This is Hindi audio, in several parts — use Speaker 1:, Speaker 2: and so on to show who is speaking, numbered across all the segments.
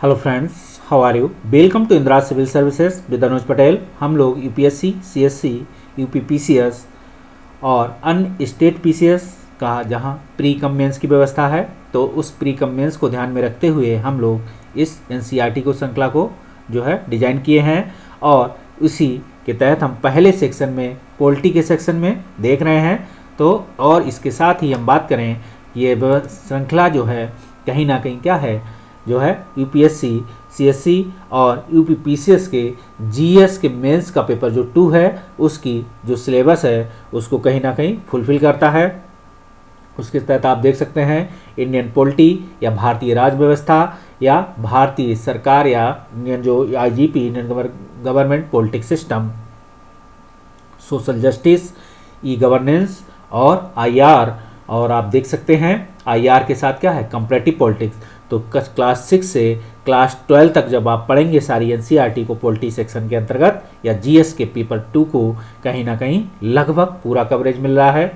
Speaker 1: Hello friends, how are you? Welcome to Indira civil services with Anuj Patel. हम लोग यूपीएससी, सीएससी, यूपी पीसीएस और अन्य स्टेट पीसीएस का जहां प्री कम मेंस की व्यवस्था है, तो उस प्री कम मेंस को ध्यान में रखते हुए हम लोग इस एनसीईआरटी को श्रृंखला को जो है डिजाइन किए हैं। और उसी के तहत हम पहले सेक्शन में पॉलिटी के सेक्शन में देख रहे हैं। तो और इसके साथ ही हम बात करें, ये श्रृंखला जो है कहीं ना कहीं क्या है, जो है यूपीएससी, सीएससी और यूपी पीसीएस के जीएस के मेंस का पेपर जो 2 है उसकी जो सिलेबस है उसको कहीं ना कहीं फुलफिल करता है। उसके तहत आप देख सकते हैं इंडियन पॉलिटी या भारतीय राज व्यवस्था या भारतीय सरकार या इंडियन जो IGP, Indian government politics system, social justice, e governance और आईआर। और आप देख सकते हैं आईआर के साथ क्या है, कंपैरेटिव पॉलिटिक्स। तो क्लास 6 से क्लास 12 तक जब आप पढ़ेंगे सारी एनसीईआरटी को पॉलिटी सेक्शन के अंतर्गत या जीएस के पेपर 2 को, कहीं ना कहीं लगभग पूरा कवरेज मिल रहा है।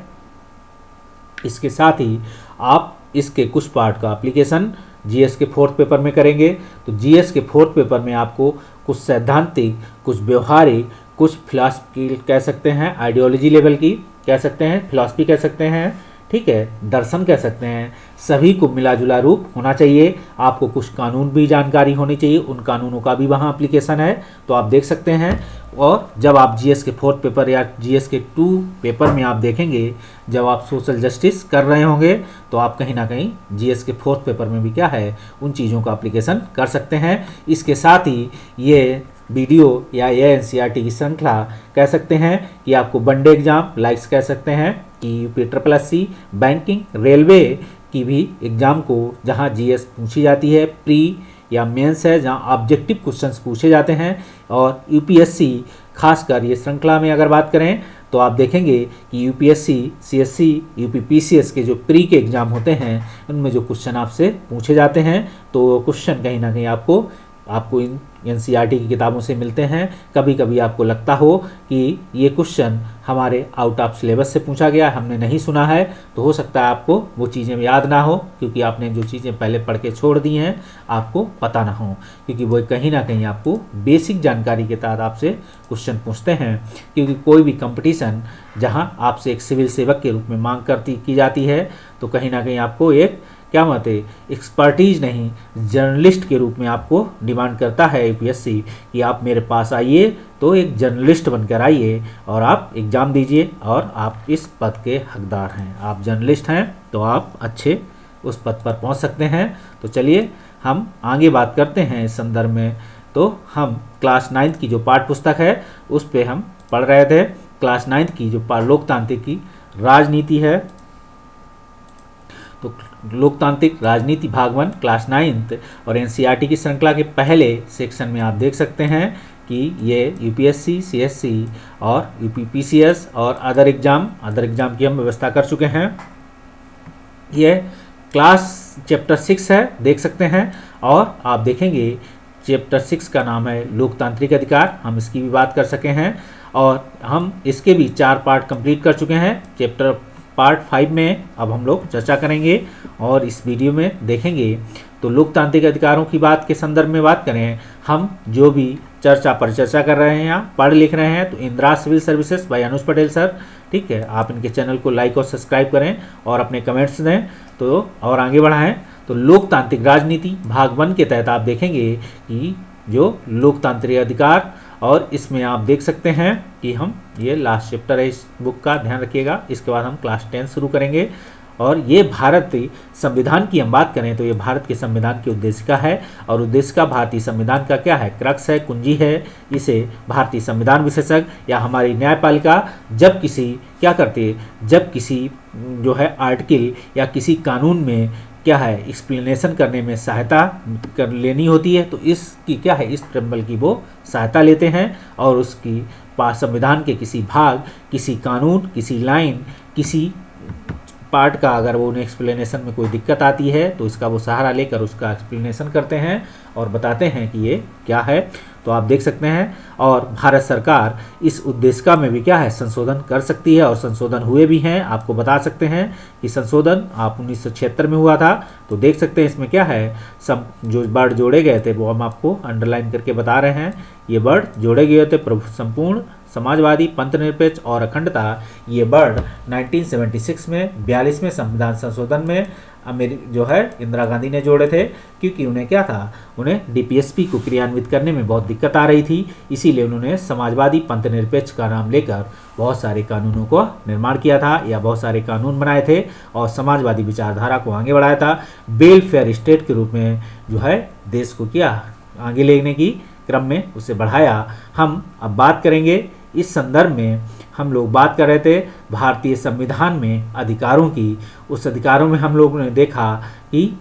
Speaker 1: इसके साथ ही आप इसके कुछ पार्ट का एप्लीकेशन जीएस के 4th पेपर में करेंगे। तो जीएस के 4th पेपर में आपको कुछ सैद्धांतिक, कुछ व्यवहारिक, कुछ फिलॉसफी कह सकते हैं, आइडियोलॉजी लेवल की कह सकते हैं, फिलॉसफी कह सकते हैं, ठीक है, दर्शन कह सकते हैं, सभी को मिला जुला रूप होना चाहिए। आपको कुछ कानून भी जानकारी होनी चाहिए, उन कानूनों का भी वहाँ एप्लीकेशन है, तो आप देख सकते हैं। और जब आप जीएस के 4th पेपर या जीएस के 2 पेपर में आप देखेंगे, जब आप सोशल जस्टिस कर रहे होंगे, तो आप कहीं ना कहीं जीएस के 4th पेपर में भी क्या है, उन चीज़ों का एप्लीकेशन कर सकते हैं। इसके साथ ही ये वीडियो या ये एनसीईआरटी की श्रृंखला कह सकते हैं कि आपको वनडे एग्जाम लाइक्स कह सकते हैं कि यूपी SSC, बैंकिंग, रेलवे की भी एग्ज़ाम को जहां जीएस पूछी जाती है, प्री या मेंस है जहां ऑब्जेक्टिव क्वेश्चंस पूछे जाते हैं। और यूपीएससी खासकर ये श्रृंखला में अगर बात करें तो आप देखेंगे कि यूपीएससी, सीएससी, यूपी पीसीएस के जो प्री के एग्ज़ाम होते हैं उनमें जो क्वेश्चन आपसे पूछे जाते हैं, तो क्वेश्चन कहीं ना कहीं आपको इन एनसीईआरटी की किताबों से मिलते हैं। कभी कभी आपको लगता हो कि ये क्वेश्चन हमारे आउट ऑफ सिलेबस से पूछा गया, हमने नहीं सुना है, तो हो सकता है आपको वो चीज़ें याद ना हो, क्योंकि आपने जो चीज़ें पहले पढ़ के छोड़ दी हैं आपको पता ना हो, क्योंकि वो कहीं ना कहीं आपको बेसिक जानकारी के तहत आपसे क्वेश्चन पूछते हैं। क्योंकि कोई भी कंपटीशन जहाँ आपसे एक सिविल सेवक के रूप में मांग की जाती है, तो कहीं ना कहीं आपको एक क्या मत है, एक्सपर्टीज नहीं, जर्नलिस्ट के रूप में आपको डिमांड करता है यूपीएससी कि आप मेरे पास आइए, तो एक जर्नलिस्ट बनकर आइए और आप एग्ज़ाम दीजिए और आप इस पद के हकदार हैं। आप जर्नलिस्ट हैं तो आप अच्छे उस पद पर पहुंच सकते हैं। तो चलिए हम आगे बात करते हैं इस संदर्भ में। तो हम क्लास 9th की जो पाठ्य पुस्तक है उस पर हम पढ़ रहे थे। क्लास 9th की जो लोकतांत्रिक की राजनीति है, तो लोकतांत्रिक राजनीति भाग 1 क्लास 9th और एनसीईआरटी की श्रृंखला के पहले सेक्शन में आप देख सकते हैं कि ये यूपीएससी, सीएससी और यूपी पीसीएस और अदर एग्ज़ाम की हम व्यवस्था कर चुके हैं। ये क्लास चैप्टर 6 है, देख सकते हैं। और आप देखेंगे चैप्टर 6 का नाम है लोकतांत्रिक अधिकार, हम इसकी भी बात कर सके हैं। और हम इसके भी 4 पार्ट कंप्लीट कर चुके हैं। चैप्टर पार्ट 5 में अब हम लोग चर्चा करेंगे और इस वीडियो में देखेंगे। तो लोकतांत्रिक अधिकारों की बात के संदर्भ में बात करें, हम जो भी परिचर्चा कर रहे हैं, यहाँ पढ़ लिख रहे हैं, तो Indira civil services by Anuj Patel sir, ठीक है। आप इनके चैनल को लाइक और सब्सक्राइब करें और अपने कमेंट्स दें तो और आगे बढ़ाएं। तो लोकतांत्रिक राजनीति भाग 1 के तहत आप देखेंगे कि जो लोकतांत्रिक अधिकार, और इसमें आप देख सकते हैं कि हम ये लास्ट चैप्टर है इस बुक का, ध्यान रखिएगा। इसके बाद हम क्लास 10 शुरू करेंगे। और ये भारतीय संविधान की हम बात करें तो ये भारत के संविधान की उद्देशिका है। और उद्देशिका भारतीय संविधान का क्या है, क्रक्स है, कुंजी है। इसे भारतीय संविधान विशेषज्ञ या हमारी न्यायपालिका जब किसी क्या करती है, जब किसी जो है आर्टिकल या किसी कानून में क्या है एक्सप्लेनेशन करने में सहायता कर लेनी होती है, तो इसकी क्या है, इस प्रेम्बल की वो सहायता लेते हैं और उसकी संविधान के किसी भाग, किसी कानून, किसी लाइन, किसी पार्ट का अगर वो उन्हें एक्सप्लेनेशन में कोई दिक्कत आती है तो इसका वो सहारा लेकर उसका एक्सप्लेनेशन करते हैं और बताते हैं कि ये क्या है। तो आप देख सकते हैं, और भारत सरकार इस उद्देशिका में भी क्या है, संशोधन कर सकती है और संशोधन हुए भी हैं। आपको बता सकते हैं कि संशोधन आप 1976 में हुआ था। तो देख सकते हैं इसमें क्या है, सब जो वर्ड जोड़े गए थे वो हम आपको अंडरलाइन करके बता रहे हैं। ये वर्ड जोड़े गए थे, प्रभु संपूर्ण, समाजवादी, पंथनिरपेक्ष और अखंडता। ये वर्ड 1976 में 42वें संविधान संशोधन में जो है इंदिरा गांधी ने जोड़े थे, क्योंकि उन्हें क्या था, उन्हें डीपीएसपी को क्रियान्वित करने में बहुत दिक्कत आ रही थी। इसीलिए उन्होंने समाजवादी पंथनिरपेक्ष का नाम लेकर बहुत सारे कानूनों को निर्माण किया था या बहुत सारे कानून बनाए थे और समाजवादी विचारधारा को आगे बढ़ाया था। वेलफेयर स्टेट के रूप में जो है देश को क्या आगे लेने की क्रम में उसे बढ़ाया। हम अब बात करेंगे इस संदर्भ में, हम लोग बात कर रहे थे भारतीय संविधान में अधिकारों की। उस अधिकारों में हम लोगों ने देखा कि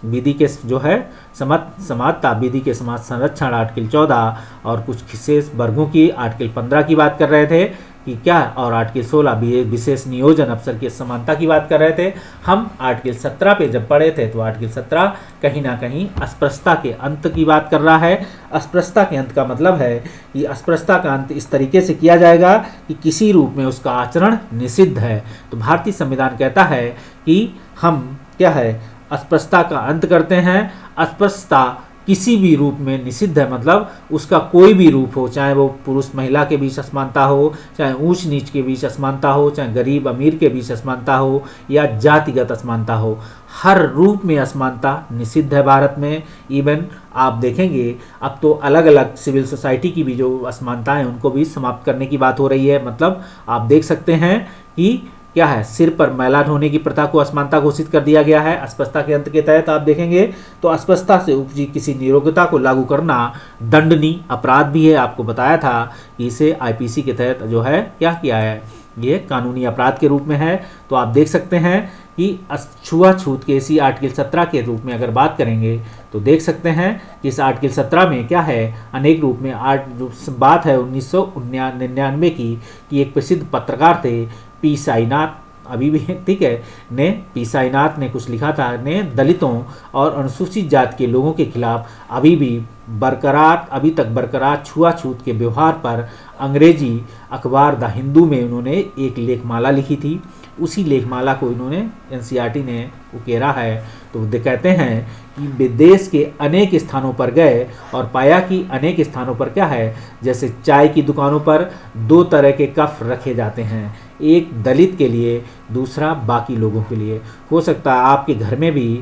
Speaker 1: विधि के जो है समानता, विधि के समाज संरक्षण आर्टिकल 14 और कुछ विशेष वर्गों की आर्टिकल 15 की बात कर रहे थे कि क्या, और आर्टिकल 16 विशेष नियोजन अफसर की समानता की बात कर रहे थे। हम आर्टिकल 17 पे जब पढ़े थे तो आर्टिकल 17 कहीं ना कहीं अस्पृश्यता के अंत की बात कर रहा है। अस्पृश्यता के अंत का मतलब है कि अस्पृश्यता का अंत इस तरीके से किया जाएगा कि किसी रूप में उसका आचरण निषिद्ध है। तो भारतीय संविधान कहता है कि हम क्या है, अस्पृश्यता का अंत करते हैं। अस्पृश्यता किसी भी रूप में निषिद्ध है, मतलब उसका कोई भी रूप हो, चाहे वो पुरुष महिला के बीच असमानता हो, चाहे ऊंच नीच के बीच असमानता हो, चाहे गरीब अमीर के बीच असमानता हो या जातिगत असमानता हो, हर रूप में असमानता निषिद्ध है भारत में। इवन आप देखेंगे अब तो अलग अलग सिविल सोसाइटी की भी जो असमानताएं उनको भी समाप्त करने की बात हो रही है। मतलब आप देख सकते हैं कि क्या है, सिर पर मैला ढोने की प्रथा को असमानता घोषित कर दिया गया है अस्पृश्यता के अंत के तहत। आप देखेंगे तो अस्पृश्यता से उपजी किसी नियोक्ता को लागू करना दंडनीय अपराध भी है। आपको बताया था कि इसे आईपीसी के तहत जो है क्या किया है, ये कानूनी अपराध के रूप में है। तो आप देख सकते हैं कि छुआछूत के इसी आर्टिकल 17 के रूप में अगर बात करेंगे तो देख सकते हैं कि इस आर्टिकल 17 में क्या है, अनेक रूप में जो बात है 1999 की कि एक प्रसिद्ध पत्रकार थे पी साईनाथ, अभी भी ठीक है, ने पी साईनाथ ने कुछ लिखा था, ने दलितों और अनुसूचित जाति के लोगों के खिलाफ अभी तक बरकरार छुआछूत के व्यवहार पर अंग्रेजी अखबार द हिंदू में उन्होंने एक लेखमाला लिखी थी। उसी लेखमाला को इन्होंने एनसीईआरटी ने उकेरा है। तो कहते हैं कि विदेश के अनेक स्थानों पर गए और पाया कि अनेक स्थानों पर क्या है, जैसे चाय की दुकानों पर दो तरह के कप रखे जाते हैं, एक दलित के लिए, दूसरा बाकी लोगों के लिए। हो सकता है आपके घर में भी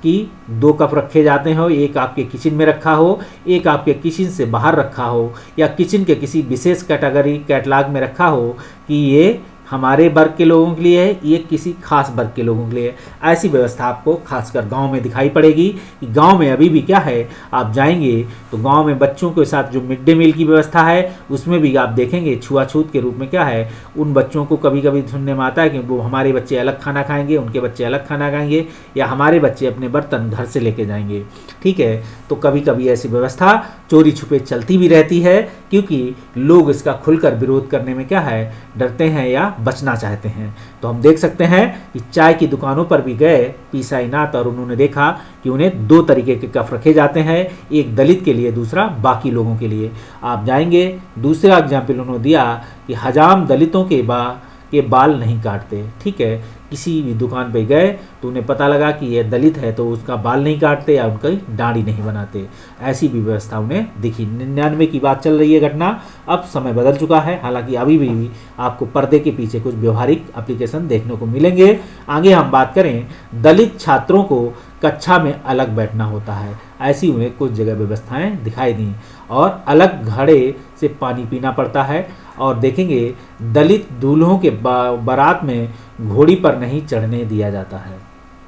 Speaker 1: कि दो कप रखे जाते हो, एक आपके किचन में रखा हो, एक आपके किचन से बाहर रखा हो, या किचन के किसी विशेष कैटलॉग में रखा हो कि ये हमारे वर्ग के लोगों के लिए है, ये किसी खास वर्ग के लोगों के लिए। ऐसी व्यवस्था आपको खासकर गांव में दिखाई पड़ेगी कि गांव में अभी भी क्या है, आप जाएंगे तो गांव में बच्चों के साथ जो मिड डे मील की व्यवस्था है उसमें भी आप देखेंगे छुआछूत के रूप में क्या है, उन बच्चों को कभी कभी सुनने में आता है कि वो हमारे बच्चे अलग खाना खाएंगे, उनके बच्चे अलग खाना खाएंगे, या हमारे बच्चे अपने बर्तन घर से लेके जाएंगे। ठीक है, तो कभी कभी ऐसी व्यवस्था चोरी छुपे चलती भी रहती है, क्योंकि लोग इसका खुलकर विरोध करने में क्या है, डरते हैं या बचना चाहते हैं। तो हम देख सकते हैं कि चाय की दुकानों पर भी गए पी साईनाथ और उन्होंने देखा कि उन्हें दो तरीके के कप रखे जाते हैं, एक दलित के लिए, दूसरा बाकी लोगों के लिए। आप जाएंगे, दूसरा एग्जाम्पल उन्होंने दिया कि हजाम दलितों के बाल नहीं काटते। ठीक है, किसी भी दुकान पे गए तो उन्हें पता लगा कि ये दलित है तो उसका बाल नहीं काटते या उनकी दाढ़ी नहीं बनाते। ऐसी भी व्यवस्था उन्हें दिखी। 99 की बात चल रही है घटना, अब समय बदल चुका है, हालांकि अभी भी आपको पर्दे के पीछे कुछ व्यवहारिक एप्लीकेशन देखने को मिलेंगे। आगे हम बात करें, दलित छात्रों को कक्षा में अलग बैठना होता है, ऐसी उन्हें कुछ जगह व्यवस्थाएं दिखाई दी, और अलग घड़े से पानी पीना पड़ता है। और देखेंगे दलित दूल्हों के बारात में घोड़ी पर नहीं चढ़ने दिया जाता है।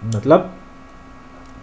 Speaker 1: मतलब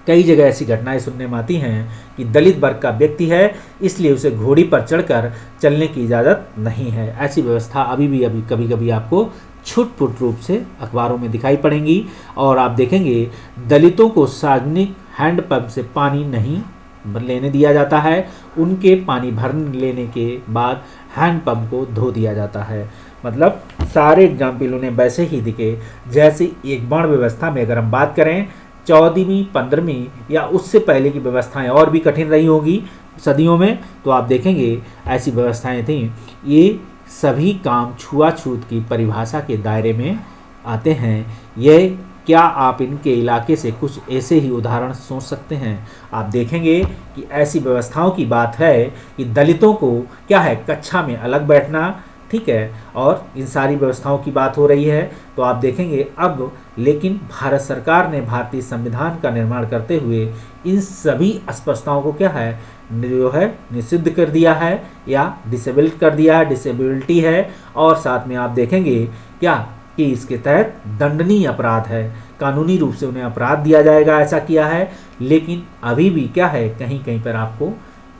Speaker 1: कई जगह ऐसी घटनाएं सुनने में आती हैं कि दलित वर्ग का व्यक्ति है इसलिए उसे घोड़ी पर चढ़कर चलने की इजाज़त नहीं है। ऐसी व्यवस्था अभी कभी कभी आपको छुटपुट रूप से अखबारों में दिखाई पड़ेंगी। और आप देखेंगे दलितों को सार्वजनिक हैंडपंप से पानी नहीं लेने दिया जाता है, उनके पानी भर लेने के बाद हैंडपंप को धो दिया जाता है। मतलब सारे एग्जाम्पल उन्हें वैसे ही दिखे जैसे एक वर्ण व्यवस्था में अगर हम बात करें 14वीं 15वीं या उससे पहले की व्यवस्थाएं और भी कठिन रही होगी सदियों में, तो आप देखेंगे ऐसी व्यवस्थाएं थीं। ये सभी काम छुआछूत की परिभाषा के दायरे में आते हैं। यह क्या आप इनके इलाके से कुछ ऐसे ही उदाहरण सोच सकते हैं? आप देखेंगे कि ऐसी व्यवस्थाओं की बात है कि दलितों को क्या है, कक्षा में अलग बैठना, ठीक है, और इन सारी व्यवस्थाओं की बात हो रही है। तो आप देखेंगे अब लेकिन भारत सरकार ने भारतीय संविधान का निर्माण करते हुए इन सभी अस्पष्टताओं को क्या है, जो है निषिद्ध कर दिया है या डिसेबल्ड कर दिया है, डिसेबिलिटी है। और साथ में आप देखेंगे क्या कि इसके तहत दंडनीय अपराध है, कानूनी रूप से उन्हें अपराध दिया जाएगा, ऐसा किया है। लेकिन अभी भी क्या है, कहीं कहीं पर आपको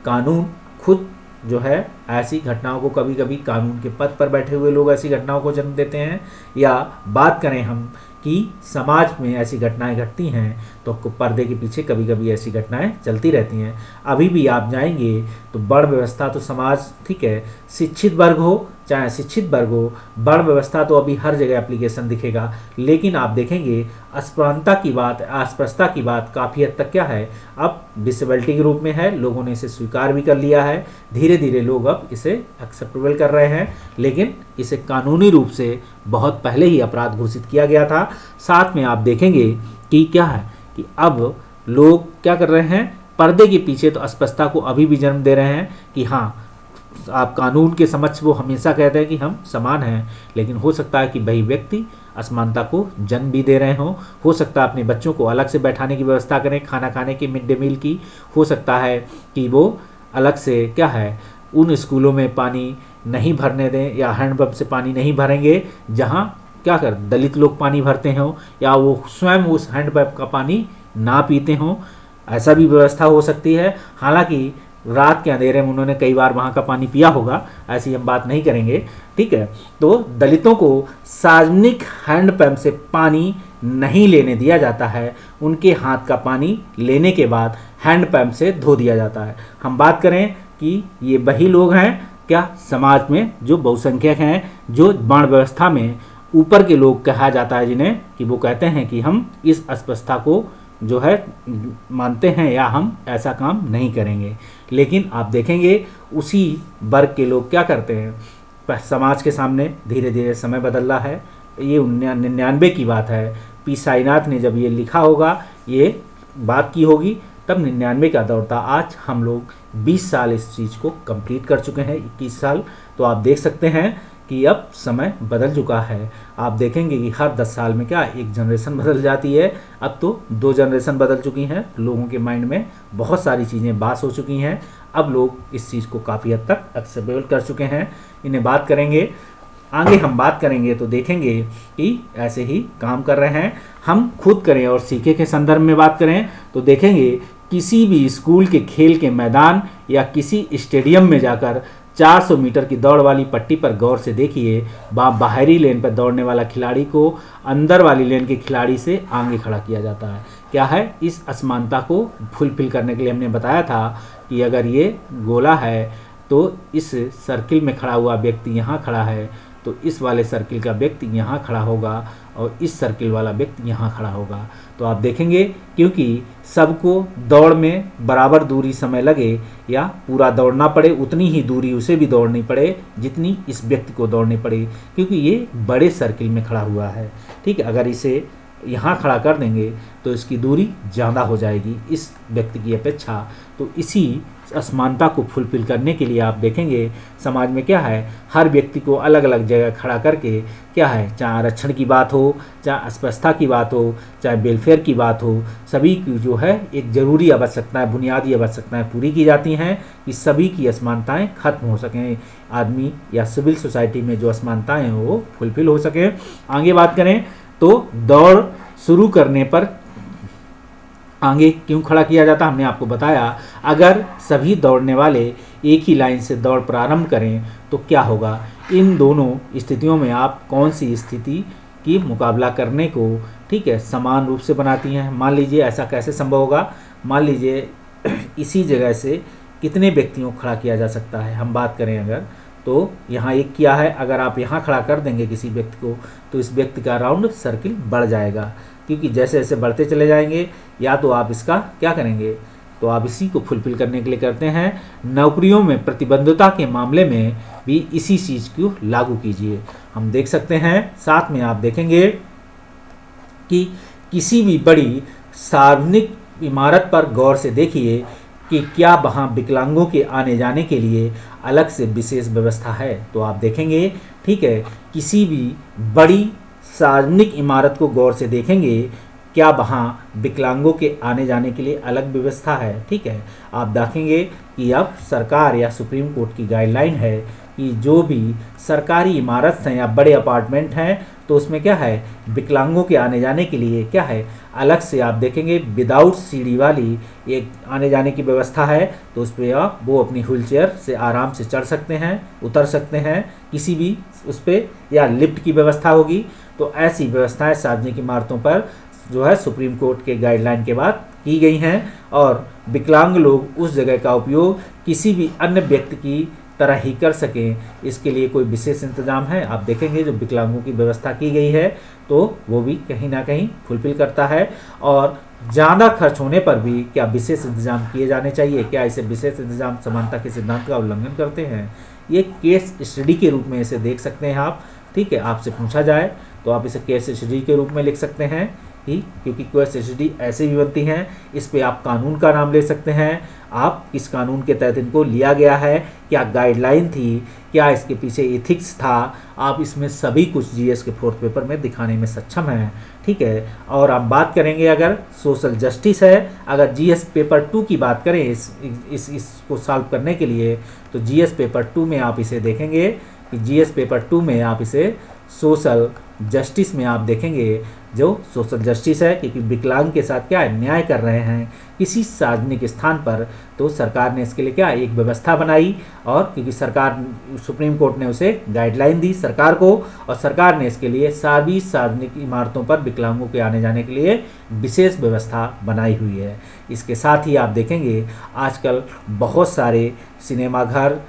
Speaker 1: कानून खुद जो है ऐसी घटनाओं को, कभी कभी कानून के पद पर बैठे हुए लोग ऐसी घटनाओं को जन्म देते हैं। या बात करें हम कि समाज में ऐसी घटनाएं घटती हैं तो पर्दे के पीछे कभी कभी ऐसी घटनाएं चलती रहती हैं। अभी भी आप जाएंगे तो बड़ व्यवस्था तो समाज, ठीक है, शिक्षित वर्ग हो चाहे अशिक्षित वर्ग हो, बड़ व्यवस्था तो अभी हर जगह एप्लीकेशन दिखेगा। लेकिन आप देखेंगे अस्पष्टता की बात काफ़ी हद तक क्या है, अब डिसेबिलिटी के रूप में है, लोगों ने इसे स्वीकार भी कर लिया है। धीरे धीरे लोग अब इसे एक्सेप्टेबल कर रहे हैं, लेकिन इसे कानूनी रूप से बहुत पहले ही अपराध घोषित किया गया था। साथ में आप देखेंगे कि क्या है कि अब लोग क्या कर रहे हैं, पर्दे के पीछे तो अस्पष्टता को अभी भी जन्म दे रहे हैं कि हाँ, आप कानून के समक्ष वो हमेशा कहते हैं कि हम समान हैं, लेकिन हो सकता है कि वही व्यक्ति असमानता को जन्म भी दे रहे हो सकता है अपने बच्चों को अलग से बैठाने की व्यवस्था करें, खाना खाने की, मिड डे मील की, हो सकता है कि वो अलग से क्या है उन स्कूलों में पानी नहीं भरने दें या हैंडपंप से पानी नहीं भरेंगे जहाँ क्या कर दलित लोग पानी भरते हों, या वो स्वयं उस हैंडपंप का पानी ना पीते हों, ऐसा भी व्यवस्था हो सकती है। हालांकि रात के अंधेरे में उन्होंने कई बार वहाँ का पानी पिया होगा, ऐसी हम बात नहीं करेंगे, ठीक है। तो दलितों को सार्वजनिक हैंडपंप से पानी नहीं लेने दिया जाता है, उनके हाथ का पानी लेने के बाद हैंडपंप से धो दिया जाता है। हम बात करें कि ये वही लोग हैं क्या समाज में जो बहुसंख्यक हैं, जो वर्ण व्यवस्था में ऊपर के लोग कहा जाता है, जिन्हें कि वो कहते हैं कि हम इस अस्पष्टता को जो है मानते हैं या हम ऐसा काम नहीं करेंगे। लेकिन आप देखेंगे उसी वर्ग के लोग क्या करते हैं, समाज के सामने धीरे धीरे समय बदल रहा है। ये 99 की बात है, पी साईनाथ ने जब ये लिखा होगा, ये बात की होगी, तब 99 का दौर था। आज हम लोग 20 साल इस चीज़ को कंप्लीट कर चुके हैं, 21 साल। तो आप देख सकते हैं कि अब समय बदल चुका है। आप देखेंगे कि हर 10 साल में क्या एक जनरेशन बदल जाती है, अब तो 2 जनरेशन बदल चुकी हैं। लोगों के माइंड में बहुत सारी चीज़ें बास हो चुकी हैं, अब लोग इस चीज़ को काफ़ी हद तक एक्सेप्टेबल कर चुके हैं। इन्हें बात करेंगे, आगे हम बात करेंगे तो देखेंगे कि ऐसे ही काम कर रहे हैं। हम खुद करें और सीखे के संदर्भ में बात करें तो देखेंगे किसी भी स्कूल के खेल के मैदान या किसी स्टेडियम में जाकर 400 मीटर की दौड़ वाली पट्टी पर गौर से देखिए, वहाँ बाहरी लेन पर दौड़ने वाला खिलाड़ी को अंदर वाली लेन के खिलाड़ी से आगे खड़ा किया जाता है। क्या है, इस असमानता को फुलफिल करने के लिए हमने बताया था कि अगर ये गोला है तो इस सर्किल में खड़ा हुआ व्यक्ति यहाँ खड़ा है, तो इस वाले सर्किल का व्यक्ति यहाँ खड़ा होगा और इस सर्किल वाला व्यक्ति यहाँ खड़ा होगा। तो आप देखेंगे क्योंकि सबको दौड़ में बराबर दूरी समय लगे या पूरा दौड़ना पड़े, उतनी ही दूरी उसे भी दौड़नी पड़े जितनी इस व्यक्ति को दौड़नी पड़े, क्योंकि ये बड़े सर्किल में खड़ा हुआ है, ठीक है। अगर इसे यहाँ खड़ा कर देंगे तो इसकी दूरी ज़्यादा हो जाएगी इस व्यक्ति की अपेक्षा। तो इसी असमानता को फुलफिल करने के लिए आप देखेंगे समाज में क्या है, हर व्यक्ति को अलग अलग जगह खड़ा करके क्या है, चाहे आरक्षण की बात हो, चाहे अस्पष्टता की बात हो, चाहे वेलफेयर की बात हो, सभी की जो है एक ज़रूरी आवश्यकताएं, बुनियादी आवश्यकताएं पूरी की जाती हैं कि सभी की असमानताएं खत्म हो सकें, आदमी या सिविल सोसाइटी में जो असमानताएं हैं वो फुलफिल हो सकें। आगे बात करें तो दौड़ शुरू करने पर आगे क्यों खड़ा किया जाता, हमने आपको बताया। अगर सभी दौड़ने वाले एक ही लाइन से दौड़ प्रारंभ करें तो क्या होगा, इन दोनों स्थितियों में आप कौन सी स्थिति की मुकाबला करने को, ठीक है, समान रूप से बनाती हैं। मान लीजिए ऐसा कैसे संभव होगा, मान लीजिए इसी जगह से कितने व्यक्तियों को खड़ा किया जा सकता है, हम बात करें अगर तो यहाँ 1 किया है, अगर आप यहाँ खड़ा कर देंगे किसी व्यक्ति को तो इस व्यक्ति का राउंड सर्किल बढ़ जाएगा, क्योंकि जैसे जैसे बढ़ते चले जाएंगे या तो आप इसका क्या करेंगे, तो आप इसी को फुलफिल करने के लिए करते हैं। नौकरियों में प्रतिबद्धता के मामले में भी इसी चीज़ को लागू कीजिए। हम देख सकते हैं, साथ में आप देखेंगे कि किसी भी बड़ी सार्वजनिक इमारत पर गौर से देखिए कि क्या वहाँ विकलांगों के आने जाने के लिए अलग से विशेष व्यवस्था है। तो आप देखेंगे, ठीक है, किसी भी बड़ी सार्वजनिक इमारत को गौर से देखेंगे, क्या वहाँ विकलांगों के आने जाने के लिए अलग व्यवस्था है। ठीक है, आप देखेंगे कि अब सरकार या सुप्रीम कोर्ट की गाइडलाइन है कि जो भी सरकारी इमारत हैं या बड़े अपार्टमेंट हैं तो उसमें क्या है, विकलांगों के आने जाने के लिए क्या है, अलग से आप देखेंगे विदाउट सीढ़ी वाली एक आने जाने की व्यवस्था है। तो उस पर आप वो अपनी व्हील चेयर से आराम से चढ़ सकते हैं, उतर सकते हैं किसी भी उस पर, या लिफ्ट की व्यवस्था होगी। तो ऐसी व्यवस्थाएं सार्वजनिक इमारतों पर जो है सुप्रीम कोर्ट के गाइडलाइन के बाद की गई हैं, और विकलांग लोग उस जगह का उपयोग किसी भी अन्य व्यक्ति की तरह ही कर सकें, इसके लिए कोई विशेष इंतजाम है। आप देखेंगे जो विकलांगों की व्यवस्था की गई है तो वो भी कहीं ना कहीं फुलफिल करता है। और ज़्यादा खर्च होने पर भी क्या विशेष इंतजाम किए जाने चाहिए, क्या इसे विशेष इंतजाम समानता के सिद्धांत का उल्लंघन करते हैं, ये केस स्टडी के रूप में इसे देख सकते हैं आप। ठीक है, आपसे पूछा जाए तो आप इसे केस स्टडी के रूप में लिख सकते हैं ही, क्योंकि केस स्टडी ऐसे भी बनती हैं। इस पे आप कानून का नाम ले सकते हैं, आप किस कानून के तहत इनको लिया गया है, क्या गाइडलाइन थी, क्या इसके पीछे एथिक्स था, आप इसमें सभी कुछ जीएस के 4th पेपर में दिखाने में सक्षम हैं। ठीक है, और आप बात करेंगे अगर सोशल जस्टिस है, अगर जीएस पेपर 2 की बात करें इसको सॉल्व करने के लिए, तो जीएस पेपर 2 में आप इसे देखेंगे कि जीएस पेपर 2 में आप इसे सोशल जस्टिस में आप देखेंगे, जो सोशल जस्टिस है क्योंकि विकलांग के साथ क्या है, न्याय कर रहे हैं किसी सार्वजनिक स्थान पर, तो सरकार ने इसके लिए क्या एक व्यवस्था बनाई, और क्योंकि सरकार सुप्रीम कोर्ट ने उसे गाइडलाइन दी सरकार को, और सरकार ने इसके लिए सभी सार्वजनिक इमारतों पर विकलांगों के आने जाने के लिए विशेष व्यवस्था बनाई हुई है। इसके साथ ही आप देखेंगे आजकल बहुत सारे सिनेमाघर,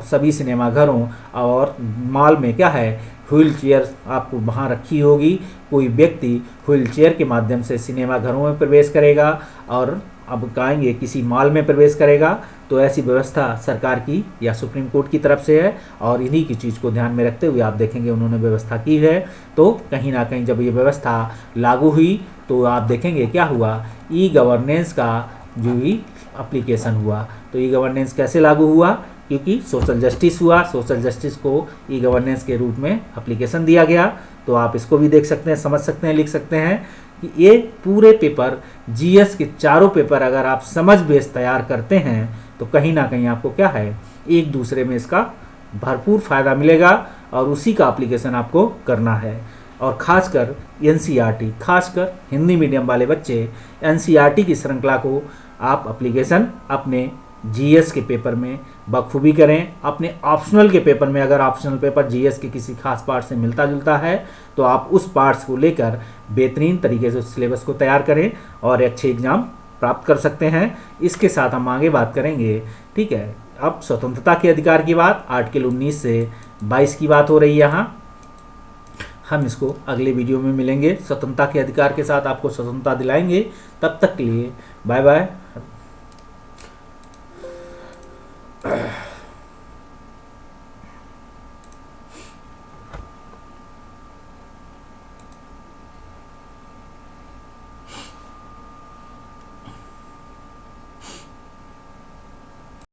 Speaker 1: सभी सिनेमाघरों और मॉल में क्या है, व्हील चेयर आपको वहाँ रखी होगी। कोई व्यक्ति व्हील चेयर के माध्यम से सिनेमाघरों में प्रवेश करेगा और अब कहेंगे किसी मॉल में प्रवेश करेगा, तो ऐसी व्यवस्था सरकार की या सुप्रीम कोर्ट की तरफ से है, और इन्हीं की चीज़ को ध्यान में रखते हुए आप देखेंगे उन्होंने व्यवस्था की है। तो कहीं ना कहीं जब ये व्यवस्था लागू हुई तो आप देखेंगे क्या हुआ, ई गवर्नेंस का जो भी एप्लीकेशन हुआ। तो ई गवर्नेंस कैसे लागू हुआ, क्योंकि सोशल जस्टिस हुआ, सोशल जस्टिस को ई गवर्नेंस के रूप में एप्लीकेशन दिया गया। तो आप इसको भी देख सकते हैं, समझ सकते हैं, लिख सकते हैं कि ये पूरे पेपर जीएस के चारों पेपर अगर आप समझ बेस तैयार करते हैं तो कहीं ना कहीं आपको क्या है, एक दूसरे में इसका भरपूर फ़ायदा मिलेगा, और उसी का एप्लीकेशन आपको करना है। और ख़ासकर एनसीईआरटी, खासकर हिंदी मीडियम वाले बच्चे एनसीईआरटी की श्रृंखला को आप एप्लीकेशन अपने जीएस के पेपर में बखूबी करें। अपने ऑप्शनल के पेपर में अगर ऑप्शनल पेपर जीएस के किसी खास पार्ट से मिलता जुलता है तो आप उस पार्ट्स को लेकर बेहतरीन तरीके से सिलेबस को तैयार करें और अच्छे एग्जाम प्राप्त कर सकते हैं। इसके साथ हम आगे बात करेंगे। ठीक है, अब स्वतंत्रता के अधिकार की बात आर्टिकल 19 से 22 की बात हो रही है। यहाँ हम इसको अगले वीडियो में मिलेंगे, स्वतंत्रता के अधिकार के साथ आपको स्वतंत्रता दिलाएंगे। तब तक के लिए बाय बाय।